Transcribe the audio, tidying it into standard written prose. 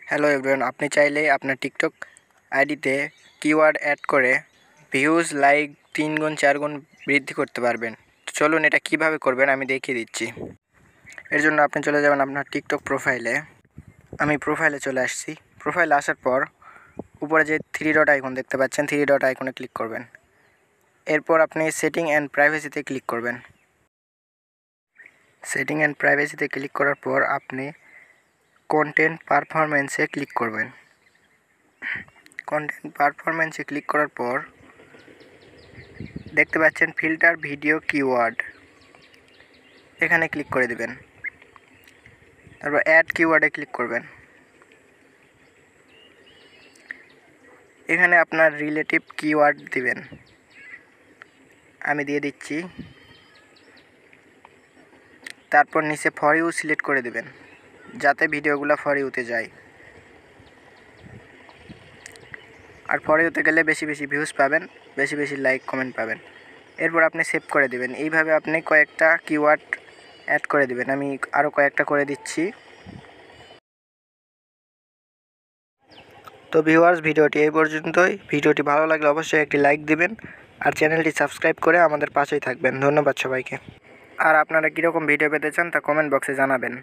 Hello everyone, আপনি চাইলে আপনার টিকটক আইডিতে কিওয়ার্ড অ্যাড করে ভিউজ লাইক 3 গুণ 4 গুণ বৃদ্ধি করতে পারবেন। তো চলুন এটা কিভাবে করবেন আমি দেখিয়ে দিচ্ছি। এর জন্য আপনি চলে যাবেন আপনার টিকটক প্রোফাইলে। আমি প্রোফাইলে চলে আসছি। প্রোফাইলে আসার পর উপরে যে 3 ডট আইকন দেখতে পাচ্ছেন, 3 ডট আইকনে ক্লিক করবেন। এরপর আপনি সেটিং অ্যান্ড প্রাইভেসিতে ক্লিক করবেন। সেটিং অ্যান্ড প্রাইভেসিতে ক্লিক করার পর আপনি কন্টেন্ট পারফরম্যান্সে ক্লিক করবেন। কন্টেন্ট পারফরম্যান্সে ক্লিক করার পর দেখতে পাচ্ছেন ফিল্টার ভিডিও কিওয়ার্ড, এখানে ক্লিক করে দিবেন। তারপর অ্যাড কিওয়ার্ডে ক্লিক করবেন। এখানে আপনার রিলেটিভ কিওয়ার্ড দিবেন, আমি দিয়ে দিচ্ছি। তারপর নিচে ফর ইউ সিলেক্ট করে দিবেন যাতে ভিডিওগুলো ফর ইউতে যায়। আর ফর ইউতে গেলে বেশি বেশি ভিউজ পাবেন, বেশি বেশি লাইক কমেন্ট পাবেন। এরপর আপনি সেভ করে দিবেন। এইভাবে আপনি কয়েকটা কিওয়ার্ড অ্যাড করে দিবেন। আমি আরও কয়েকটা করে দিচ্ছি। তো ভিউয়ার্স, ভিডিওটি এই পর্যন্তই। ভিডিওটি ভালো লাগলে অবশ্যই একটি লাইক দিবেন আর চ্যানেলটি সাবস্ক্রাইব করে আমাদের পাশেই থাকবেন। ধন্যবাদ সবাইকে। আর আপনারা কীরকম ভিডিও পেতে চান তা কমেন্ট বক্সে জানাবেন।